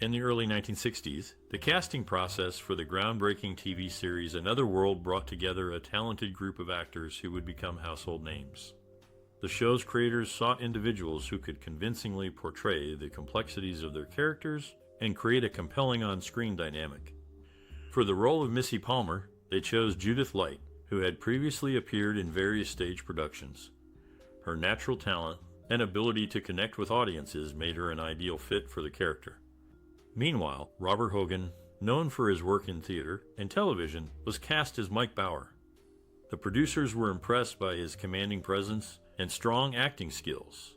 In the early 1960s, the casting process for the groundbreaking TV series Another World brought together a talented group of actors who would become household names. The show's creators sought individuals who could convincingly portray the complexities of their characters and create a compelling on-screen dynamic. For the role of Missy Palmer, they chose Judith Light, who had previously appeared in various stage productions. Her natural talent and ability to connect with audiences made her an ideal fit for the character. Meanwhile, Robert Hogan, known for his work in theater and television, was cast as Mike Bauer. The producers were impressed by his commanding presence and strong acting skills.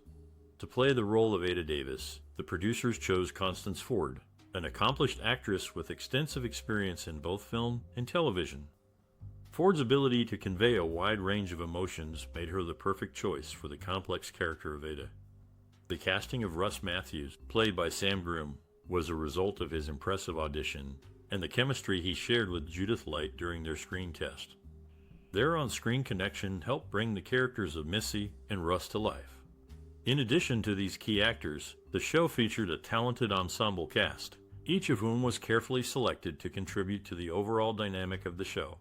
To play the role of Ada Davis, the producers chose Constance Ford, an accomplished actress with extensive experience in both film and television. Ford's ability to convey a wide range of emotions made her the perfect choice for the complex character of Ada. The casting of Russ Matthews, played by Sam Groom, was a result of his impressive audition and the chemistry he shared with Judith Light during their screen test. Their on-screen connection helped bring the characters of Missy and Russ to life. In addition to these key actors, the show featured a talented ensemble cast, each of whom was carefully selected to contribute to the overall dynamic of the show.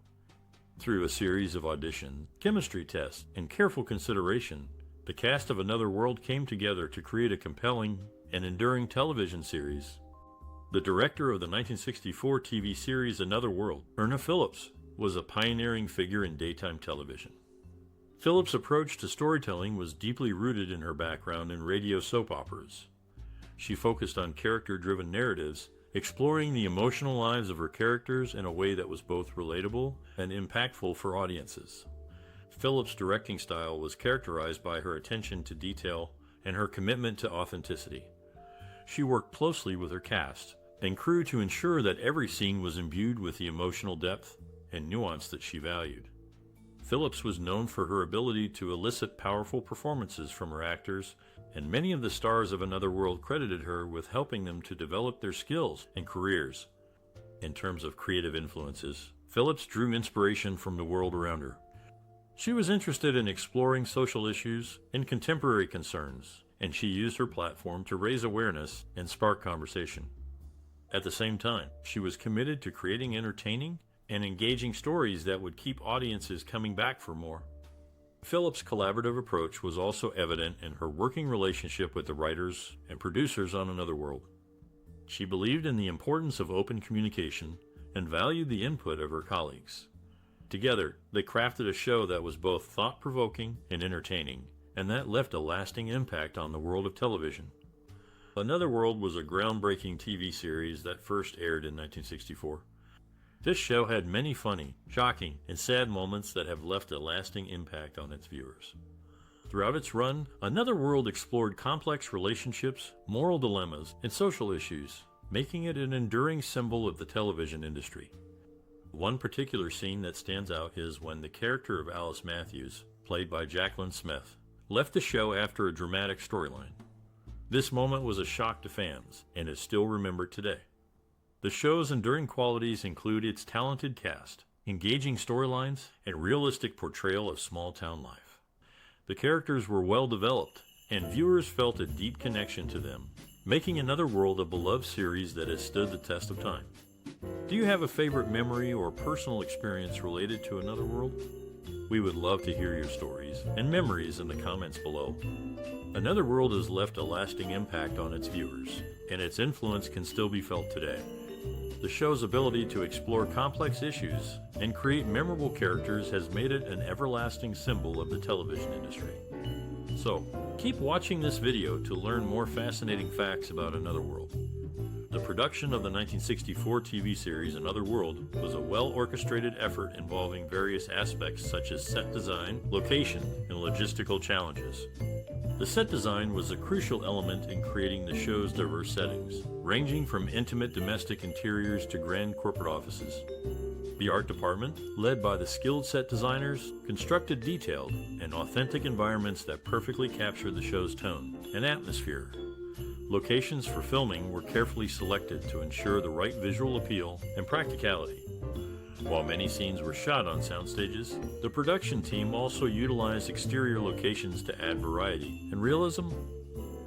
Through a series of auditions, chemistry tests, and careful consideration, the cast of Another World came together to create a compelling and enduring television series. The director of the 1964 TV series Another World, Erna Phillips, was a pioneering figure in daytime television. Phillips' approach to storytelling was deeply rooted in her background in radio soap operas. She focused on character-driven narratives, exploring the emotional lives of her characters in a way that was both relatable and impactful for audiences. Phillips' directing style was characterized by her attention to detail and her commitment to authenticity. She worked closely with her cast and crew to ensure that every scene was imbued with the emotional depth and nuance that she valued. Phillips was known for her ability to elicit powerful performances from her actors, and many of the stars of Another World credited her with helping them to develop their skills and careers. In terms of creative influences, Phillips drew inspiration from the world around her. She was interested in exploring social issues and contemporary concerns, and she used her platform to raise awareness and spark conversation. At the same time, she was committed to creating entertaining and engaging stories that would keep audiences coming back for more. Phillips' collaborative approach was also evident in her working relationship with the writers and producers on Another World. She believed in the importance of open communication and valued the input of her colleagues. Together, they crafted a show that was both thought-provoking and entertaining, and that left a lasting impact on the world of television. Another World was a groundbreaking TV series that first aired in 1964. This show had many funny, shocking, and sad moments that have left a lasting impact on its viewers. Throughout its run, Another World explored complex relationships, moral dilemmas, and social issues, making it an enduring symbol of the television industry. One particular scene that stands out is when the character of Alice Matthews, played by Jacqueline Smith, left the show after a dramatic storyline. This moment was a shock to fans and is still remembered today. The show's enduring qualities include its talented cast, engaging storylines, and realistic portrayal of small-town life. The characters were well developed, and viewers felt a deep connection to them, making Another World a beloved series that has stood the test of time. Do you have a favorite memory or personal experience related to Another World? We would love to hear your stories and memories in the comments below. Another World has left a lasting impact on its viewers, and its influence can still be felt today. The show's ability to explore complex issues and create memorable characters has made it an everlasting symbol of the television industry. So, keep watching this video to learn more fascinating facts about Another World. The production of the 1964 TV series Another World was a well-orchestrated effort involving various aspects such as set design, location, and logistical challenges. The set design was a crucial element in creating the show's diverse settings, ranging from intimate domestic interiors to grand corporate offices. The art department, led by the skilled set designers, constructed detailed and authentic environments that perfectly captured the show's tone and atmosphere. Locations for filming were carefully selected to ensure the right visual appeal and practicality. While many scenes were shot on sound stages, the production team also utilized exterior locations to add variety and realism.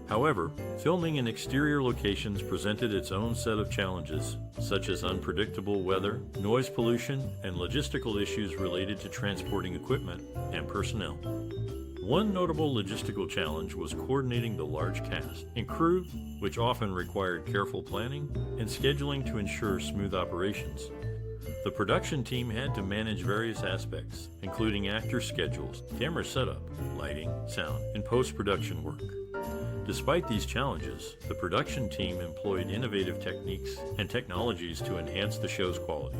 However, filming in exterior locations presented its own set of challenges, such as unpredictable weather, noise pollution, and logistical issues related to transporting equipment and personnel. One notable logistical challenge was coordinating the large cast and crew, which often required careful planning and scheduling to ensure smooth operations. The production team had to manage various aspects, including actor schedules, camera setup, lighting, sound, and post-production work. Despite these challenges, the production team employed innovative techniques and technologies to enhance the show's quality.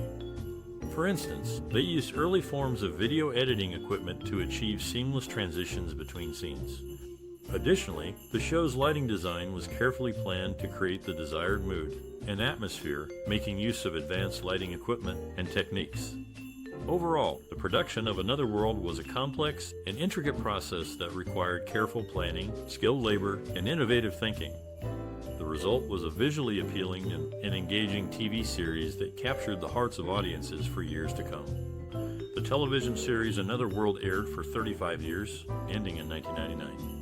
For instance, they used early forms of video editing equipment to achieve seamless transitions between scenes. Additionally, the show's lighting design was carefully planned to create the desired mood and atmosphere, making use of advanced lighting equipment and techniques. Overall, the production of Another World was a complex and intricate process that required careful planning, skilled labor, and innovative thinking. The result was a visually appealing and engaging TV series that captured the hearts of audiences for years to come. The television series Another World aired for 35 years, ending in 1999.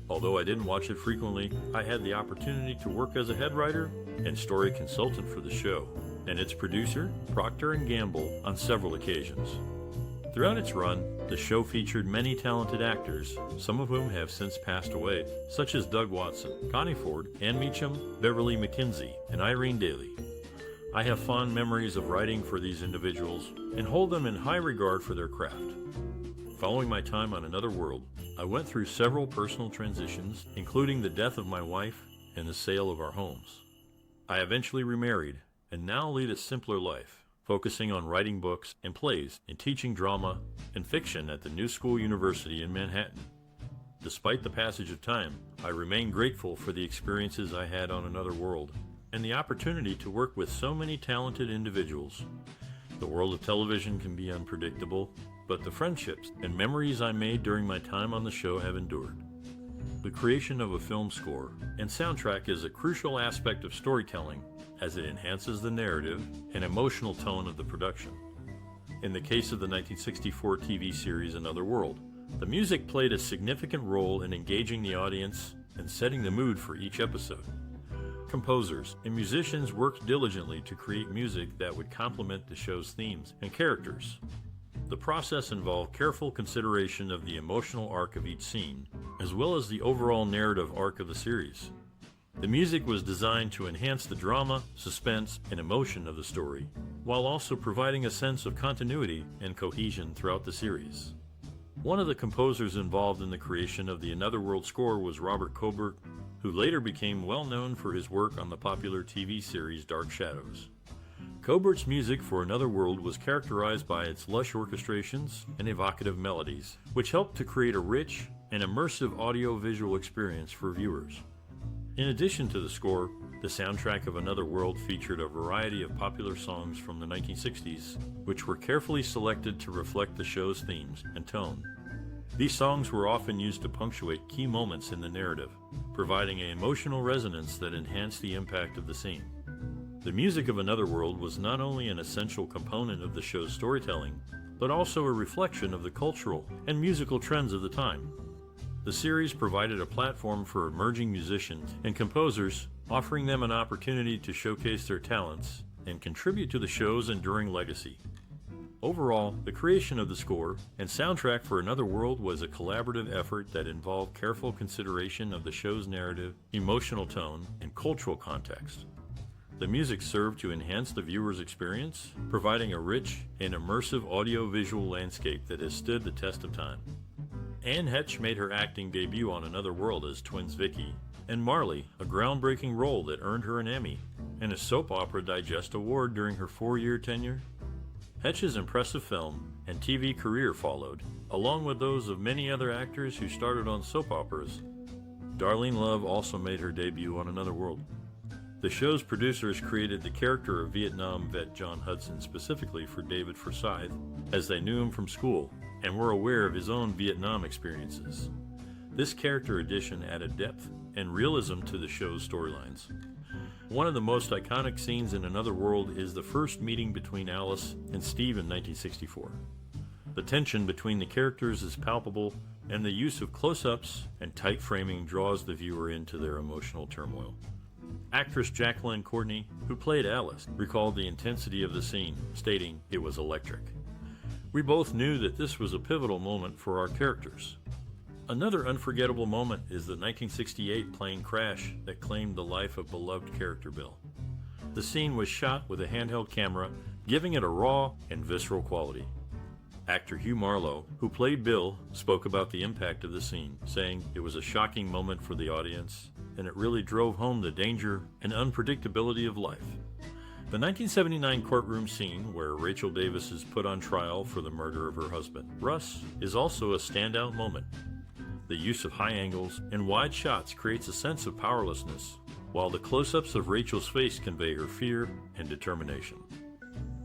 Although I didn't watch it frequently, I had the opportunity to work as a head writer and story consultant for the show, and its producer, Procter & Gamble, on several occasions. Throughout its run, the show featured many talented actors, some of whom have since passed away, such as Doug Watson, Connie Ford, Ann Meacham, Beverly McKinsey, and Irene Daly. I have fond memories of writing for these individuals and hold them in high regard for their craft. Following my time on Another World, I went through several personal transitions, including the death of my wife and the sale of our homes. I eventually remarried and now lead a simpler life, focusing on writing books and plays and teaching drama and fiction at the New School University in Manhattan. Despite the passage of time, I remain grateful for the experiences I had on Another World and the opportunity to work with so many talented individuals. The world of television can be unpredictable, but the friendships and memories I made during my time on the show have endured. The creation of a film score and soundtrack is a crucial aspect of storytelling as it enhances the narrative and emotional tone of the production. In the case of the 1964 TV series Another World, the music played a significant role in engaging the audience and setting the mood for each episode. Composers and musicians worked diligently to create music that would complement the show's themes and characters. The process involved careful consideration of the emotional arc of each scene, as well as the overall narrative arc of the series. The music was designed to enhance the drama, suspense, and emotion of the story, while also providing a sense of continuity and cohesion throughout the series. One of the composers involved in the creation of the Another World score was Robert Cobert, who later became well known for his work on the popular TV series Dark Shadows. Cobert's music for Another World was characterized by its lush orchestrations and evocative melodies, which helped to create a rich and immersive audio-visual experience for viewers. In addition to the score, the soundtrack of Another World featured a variety of popular songs from the 1960s, which were carefully selected to reflect the show's themes and tone. These songs were often used to punctuate key moments in the narrative, providing an emotional resonance that enhanced the impact of the scene. The music of Another World was not only an essential component of the show's storytelling, but also a reflection of the cultural and musical trends of the time. The series provided a platform for emerging musicians and composers, offering them an opportunity to showcase their talents and contribute to the show's enduring legacy. Overall, the creation of the score and soundtrack for Another World was a collaborative effort that involved careful consideration of the show's narrative, emotional tone, and cultural context. The music served to enhance the viewer's experience, providing a rich and immersive audio-visual landscape that has stood the test of time. Anne Heche made her acting debut on Another World as twins Vicky, and Marley, a groundbreaking role that earned her an Emmy and a Soap Opera Digest Award during her 4-year tenure. Heche's impressive film and TV career followed, along with those of many other actors who started on soap operas. Darlene Love also made her debut on Another World. The show's producers created the character of Vietnam vet John Hudson specifically for David Forsyth, as they knew him from school and were aware of his own Vietnam experiences. This character addition added depth and realism to the show's storylines. One of the most iconic scenes in Another World is the first meeting between Alice and Steve in 1964. The tension between the characters is palpable, and the use of close-ups and tight framing draws the viewer into their emotional turmoil. Actress Jacqueline Courtney, who played Alice, recalled the intensity of the scene, stating, "It was electric. We both knew that this was a pivotal moment for our characters." Another unforgettable moment is the 1968 plane crash that claimed the life of beloved character Bill. The scene was shot with a handheld camera, giving it a raw and visceral quality. Actor Hugh Marlowe, who played Bill, spoke about the impact of the scene, saying it was a shocking moment for the audience, and it really drove home the danger and unpredictability of life. The 1979 courtroom scene where Rachel Davis is put on trial for the murder of her husband, Russ, is also a standout moment. The use of high angles and wide shots creates a sense of powerlessness, while the close-ups of Rachel's face convey her fear and determination.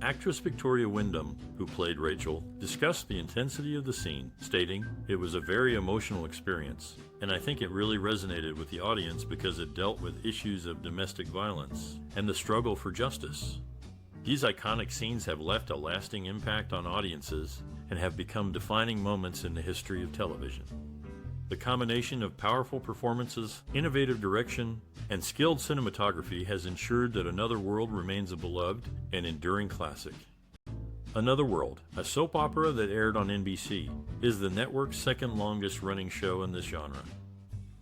Actress Victoria Wyndham, who played Rachel, discussed the intensity of the scene, stating, "It was a very emotional experience, and I think it really resonated with the audience because it dealt with issues of domestic violence and the struggle for justice. These iconic scenes have left a lasting impact on audiences and have become defining moments in the history of television." The combination of powerful performances, innovative direction, and skilled cinematography has ensured that Another World remains a beloved and enduring classic. Another World, a soap opera that aired on NBC, is the network's second longest running show in this genre.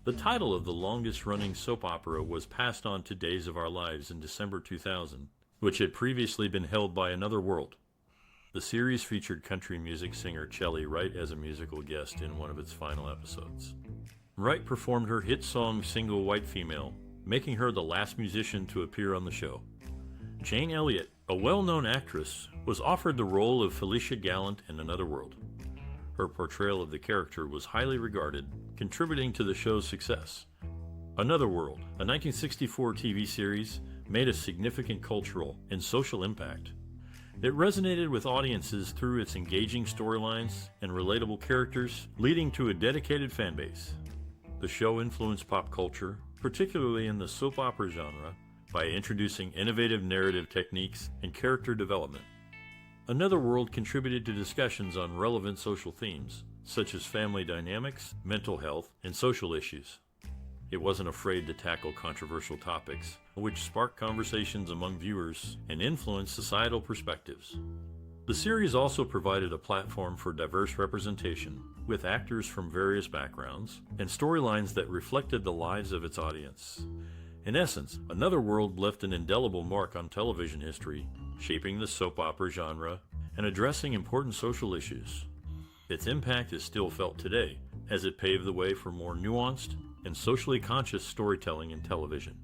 The title of the longest running soap opera was passed on to Days of Our Lives in December 2000, which had previously been held by Another World. The series featured country music singer Chelly Wright as a musical guest in one of its final episodes. Wright performed her hit song Single White Female, making her the last musician to appear on the show. Jane Elliott, a well-known actress, was offered the role of Felicia Gallant in Another World. Her portrayal of the character was highly regarded, contributing to the show's success. Another World, a 1964 TV series, made a significant cultural and social impact. It resonated with audiences through its engaging storylines and relatable characters, leading to a dedicated fan base. The show influenced pop culture, particularly in the soap opera genre, by introducing innovative narrative techniques and character development. Another World contributed to discussions on relevant social themes, such as family dynamics, mental health, and social issues. It wasn't afraid to tackle controversial topics, which sparked conversations among viewers and influenced societal perspectives. The series also provided a platform for diverse representation, with actors from various backgrounds and storylines that reflected the lives of its audience. In essence, Another World left an indelible mark on television history, shaping the soap opera genre and addressing important social issues. Its impact is still felt today, as it paved the way for more nuanced and socially conscious storytelling in television.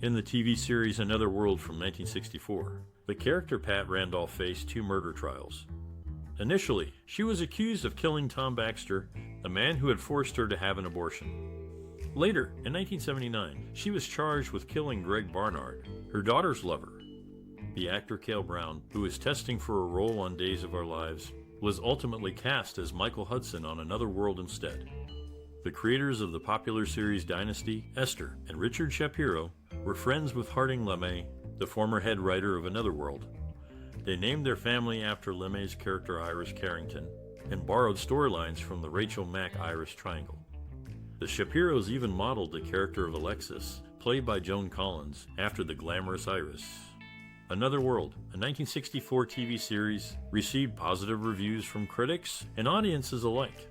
In the TV series Another World from 1964, the character Pat Randolph faced 2 murder trials. Initially, she was accused of killing Tom Baxter, a man who had forced her to have an abortion. Later, in 1979, she was charged with killing Greg Barnard, her daughter's lover. The actor Cale Brown, who was testing for a role on Days of Our Lives, was ultimately cast as Michael Hudson on Another World instead. The creators of the popular series Dynasty, Esther, and Richard Shapiro were friends with Harding LeMay, the former head writer of Another World. They named their family after LeMay's character Iris Carrington and borrowed storylines from the Rachel Mack-Iris triangle. The Shapiros even modeled the character of Alexis, played by Joan Collins, after the glamorous Iris. Another World, a 1964 TV series, received positive reviews from critics and audiences alike.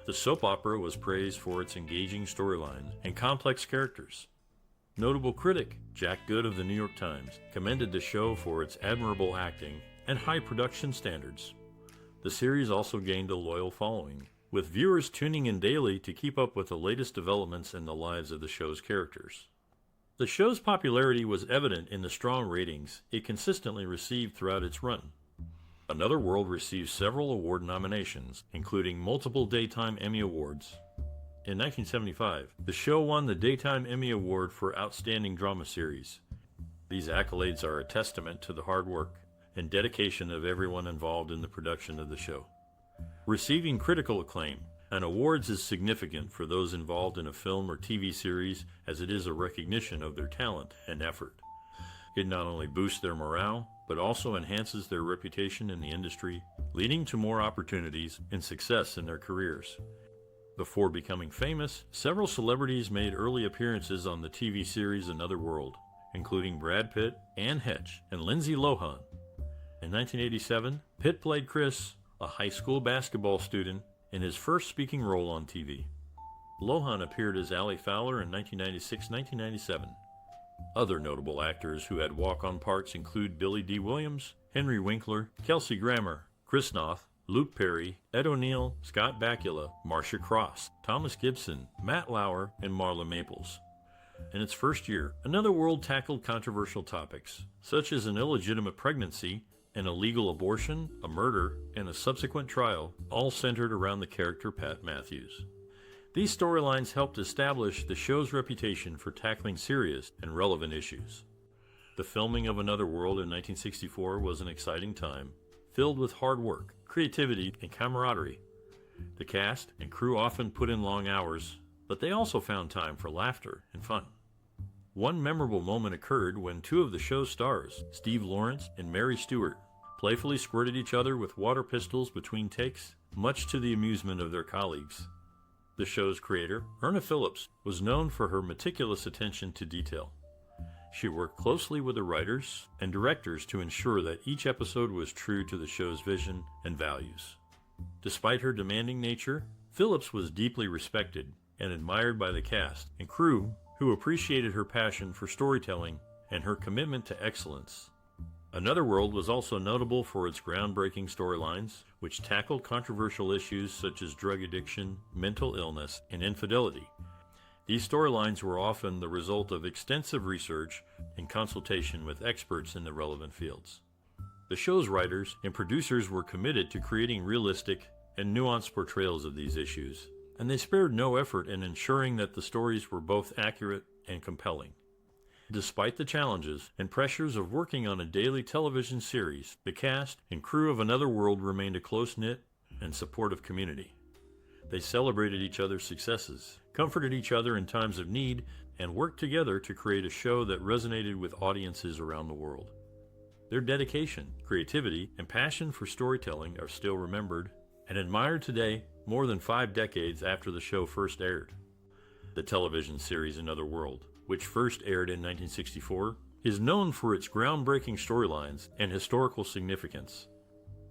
The soap opera was praised for its engaging storyline and complex characters. Notable critic Jack Good of the New York Times commended the show for its admirable acting and high production standards. The series also gained a loyal following, with viewers tuning in daily to keep up with the latest developments in the lives of the show's characters. The show's popularity was evident in the strong ratings it consistently received throughout its run. Another World received several award nominations, including multiple Daytime Emmy Awards. In 1975, the show won the Daytime Emmy Award for Outstanding Drama Series. These accolades are a testament to the hard work and dedication of everyone involved in the production of the show. Receiving critical acclaim and awards is significant for those involved in a film or TV series, as it is a recognition of their talent and effort. It not only boosts their morale, but also enhances their reputation in the industry, leading to more opportunities and success in their careers. Before becoming famous, several celebrities made early appearances on the TV series Another World, including Brad Pitt, Anne Heche, and Lindsay Lohan. In 1987, Pitt played Chris, a high school basketball student, in his first speaking role on TV. Lohan appeared as Allie Fowler in 1996-1997. Other notable actors who had walk-on parts include Billy D. Williams, Henry Winkler, Kelsey Grammer, Chris Noth, Luke Perry, Ed O'Neill, Scott Bakula, Marcia Cross, Thomas Gibson, Matt Lauer, and Marla Maples. In its first year, Another World tackled controversial topics, such as an illegitimate pregnancy, an illegal abortion, a murder, and a subsequent trial, all centered around the character Pat Matthews. These storylines helped establish the show's reputation for tackling serious and relevant issues. The filming of Another World in 1964 was an exciting time, filled with hard work, creativity, and camaraderie. The cast and crew often put in long hours, but they also found time for laughter and fun. One memorable moment occurred when two of the show's stars, Steve Lawrence and Mary Stuart, playfully squirted each other with water pistols between takes, much to the amusement of their colleagues. The show's creator, Erna Phillips, was known for her meticulous attention to detail. She worked closely with the writers and directors to ensure that each episode was true to the show's vision and values. Despite her demanding nature, Phillips was deeply respected and admired by the cast and crew, who appreciated her passion for storytelling and her commitment to excellence. Another World was also notable for its groundbreaking storylines, which tackled controversial issues such as drug addiction, mental illness, and infidelity. These storylines were often the result of extensive research and consultation with experts in the relevant fields. The show's writers and producers were committed to creating realistic and nuanced portrayals of these issues, and they spared no effort in ensuring that the stories were both accurate and compelling. Despite the challenges and pressures of working on a daily television series, the cast and crew of Another World remained a close-knit and supportive community. They celebrated each other's successes, comforted each other in times of need, and worked together to create a show that resonated with audiences around the world. Their dedication, creativity, and passion for storytelling are still remembered and admired today, more than 5 decades after the show first aired. The television series Another World, which first aired in 1964, is known for its groundbreaking storylines and historical significance.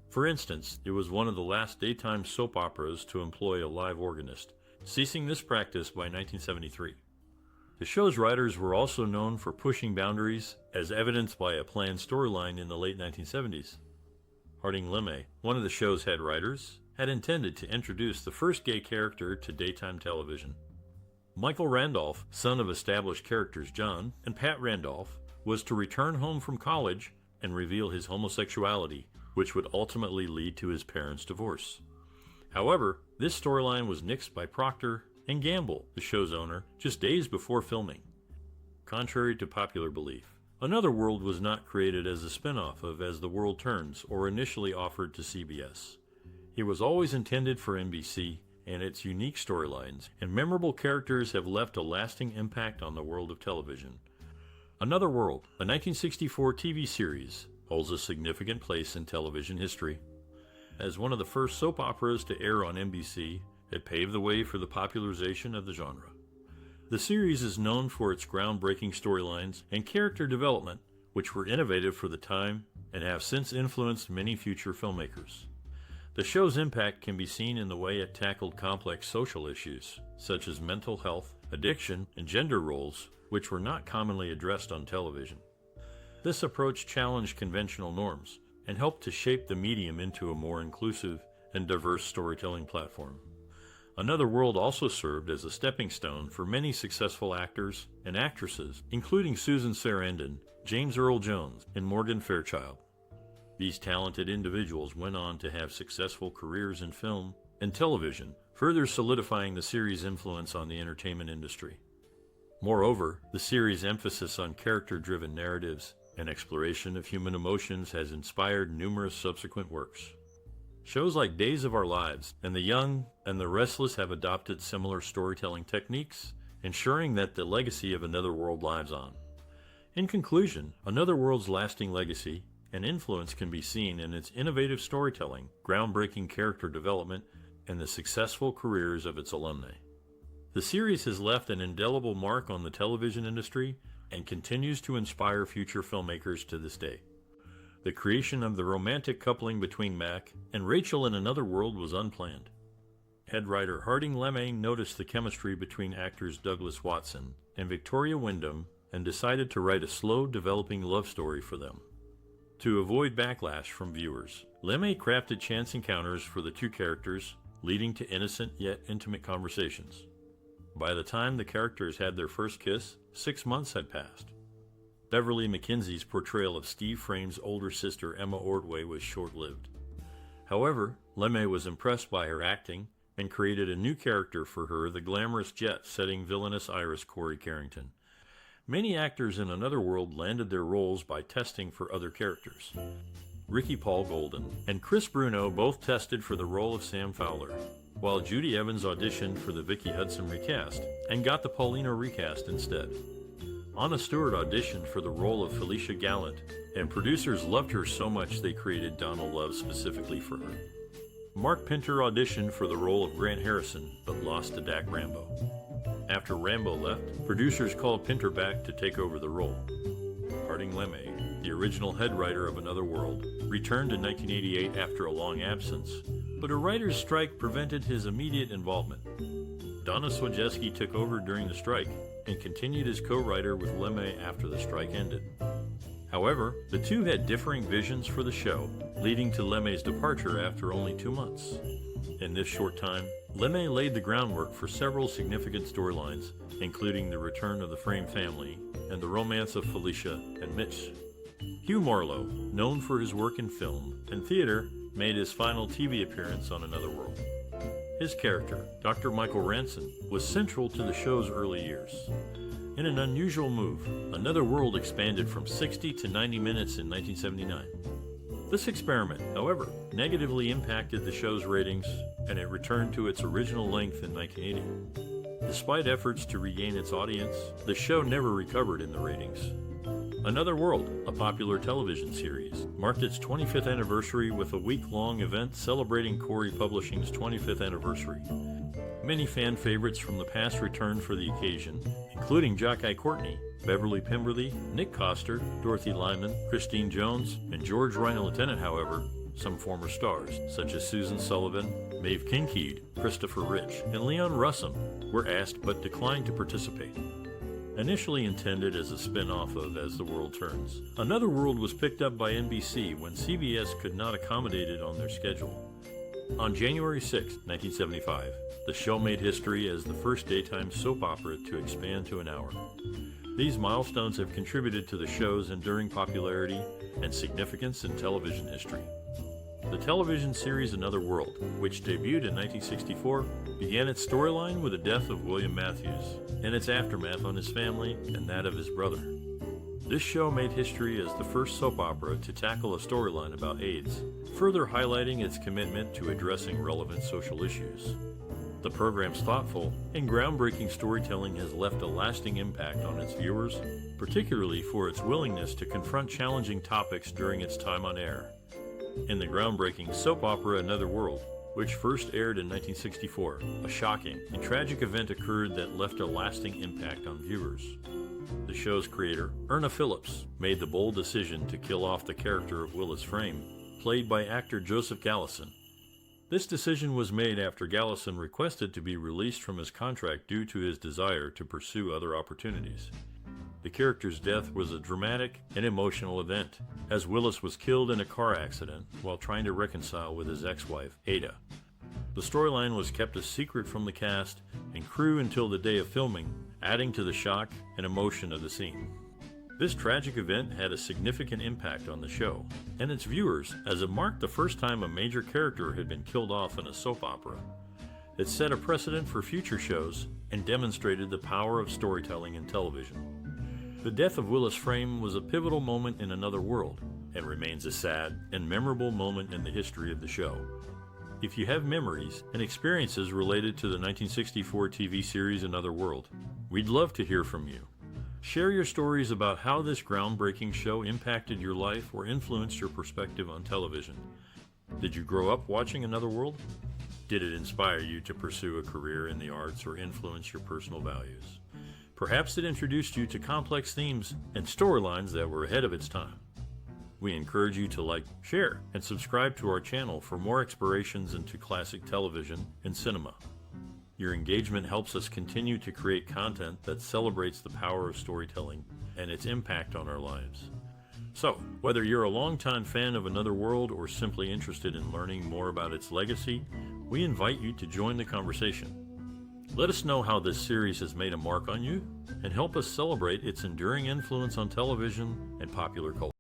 For instance, it was one of the last daytime soap operas to employ a live organist, ceasing this practice by 1973. The show's writers were also known for pushing boundaries, as evidenced by a planned storyline in the late 1970s. Harding Lemme, one of the show's head writers, had intended to introduce the first gay character to daytime television. Michael Randolph, son of established characters John and Pat Randolph, was to return home from college and reveal his homosexuality, which would ultimately lead to his parents' divorce. However, this storyline was nixed by Procter and Gamble, the show's owner, just days before filming. Contrary to popular belief, Another World was not created as a spin-off of As the World Turns or initially offered to CBS. It was always intended for NBC, and its unique storylines and memorable characters have left a lasting impact on the world of television. Another World, a 1964 TV series, holds a significant place in television history. As one of the first soap operas to air on NBC, it paved the way for the popularization of the genre. The series is known for its groundbreaking storylines and character development, which were innovative for the time and have since influenced many future filmmakers. The show's impact can be seen in the way it tackled complex social issues, such as mental health, addiction, and gender roles, which were not commonly addressed on television. This approach challenged conventional norms and helped to shape the medium into a more inclusive and diverse storytelling platform. Another World also served as a stepping stone for many successful actors and actresses, including Susan Sarandon, James Earl Jones, and Morgan Fairchild. These talented individuals went on to have successful careers in film and television, further solidifying the series' influence on the entertainment industry. Moreover, the series' emphasis on character-driven narratives and exploration of human emotions has inspired numerous subsequent works. Shows like Days of Our Lives and The Young and the Restless have adopted similar storytelling techniques, ensuring that the legacy of Another World lives on. In conclusion, Another World's lasting legacy and influence can be seen in its innovative storytelling, groundbreaking character development, and the successful careers of its alumni. The series has left an indelible mark on the television industry and continues to inspire future filmmakers to this day. The creation of the romantic coupling between Mac and Rachel in Another World was unplanned. Head writer Harding LeMay noticed the chemistry between actors Douglas Watson and Victoria Wyndham and decided to write a slow developing love story for them. To avoid backlash from viewers, LeMay crafted chance encounters for the two characters, leading to innocent yet intimate conversations. By the time the characters had their first kiss, 6 months had passed. Beverly McKinsey's portrayal of Steve Frame's older sister Emma Ordway was short-lived. However, LeMay was impressed by her acting and created a new character for her, the glamorous jet-setting villainous Iris Cory Carrington. Many actors in Another World landed their roles by testing for other characters. Ricky Paul Golden and Chris Bruno both tested for the role of Sam Fowler, while Judi Evans auditioned for the Vicky Hudson recast and got the Paulina recast instead. Anna Stuart auditioned for the role of Felicia Gallant, and producers loved her so much they created Dano Love specifically for her. Mark Pinter auditioned for the role of Grant Harrison, but lost to Dak Rambo. After Rambo left, producers called Pinter back to take over the role. Harding LeMay, the original head writer of Another World, returned in 1988 after a long absence, but a writer's strike prevented his immediate involvement. Donna Swojewski took over during the strike and continued as co-writer with LeMay after the strike ended. However, the two had differing visions for the show, leading to LeMay's departure after only 2 months. In this short time, LeMay laid the groundwork for several significant storylines, including the return of the Frame family and the romance of Felicia and Mitch. Hugh Marlowe, known for his work in film and theater, made his final TV appearance on Another World. His character, Dr. Michael Ranson, was central to the show's early years. In an unusual move, Another World expanded from 60 to 90 minutes in 1979. This experiment, however, negatively impacted the show's ratings, and it returned to its original length in 1980. Despite efforts to regain its audience, the show never recovered in the ratings. Another World, a popular television series, marked its 25th anniversary with a week-long event celebrating Cory Publishing's 25th anniversary. Many fan favorites from the past returned for the occasion, including Jockey Courtney, Beverly Penberthy, Nick Coster, Dorothy Lyman, Christine Jones, and George Rhino Lieutenant. However, some former stars, such as Susan Sullivan, Maeve Kinkead, Christopher Rich, and Leon Russum, were asked but declined to participate. Initially intended as a spin-off of As the World Turns, Another World was picked up by NBC when CBS could not accommodate it on their schedule. On January 6, 1975, the show made history as the first daytime soap opera to expand to an hour. These milestones have contributed to the show's enduring popularity and significance in television history. The television series Another World, which debuted in 1964, began its storyline with the death of William Matthews and its aftermath on his family and that of his brother. This show made history as the first soap opera to tackle a storyline about AIDS, further highlighting its commitment to addressing relevant social issues. The program's thoughtful and groundbreaking storytelling has left a lasting impact on its viewers, particularly for its willingness to confront challenging topics during its time on air. In the groundbreaking soap opera Another World, which first aired in 1964, a shocking and tragic event occurred that left a lasting impact on viewers. The show's creator, Erna Phillips, made the bold decision to kill off the character of Willis Frame, played by actor Joseph Gallison. This decision was made after Gallison requested to be released from his contract due to his desire to pursue other opportunities. The character's death was a dramatic and emotional event, as Willis was killed in a car accident while trying to reconcile with his ex-wife, Ada. The storyline was kept a secret from the cast and crew until the day of filming, adding to the shock and emotion of the scene. This tragic event had a significant impact on the show and its viewers, as it marked the first time a major character had been killed off in a soap opera. It set a precedent for future shows and demonstrated the power of storytelling in television. The death of Willis Frame was a pivotal moment in Another World and remains a sad and memorable moment in the history of the show. If you have memories and experiences related to the 1964 TV series Another World, we'd love to hear from you. Share your stories about how this groundbreaking show impacted your life or influenced your perspective on television. Did you grow up watching Another World? Did it inspire you to pursue a career in the arts or influence your personal values? Perhaps it introduced you to complex themes and storylines that were ahead of its time. We encourage you to like, share, and subscribe to our channel for more explorations into classic television and cinema. Your engagement helps us continue to create content that celebrates the power of storytelling and its impact on our lives. So, whether you're a longtime fan of Another World or simply interested in learning more about its legacy, we invite you to join the conversation. Let us know how this series has made a mark on you and help us celebrate its enduring influence on television and popular culture.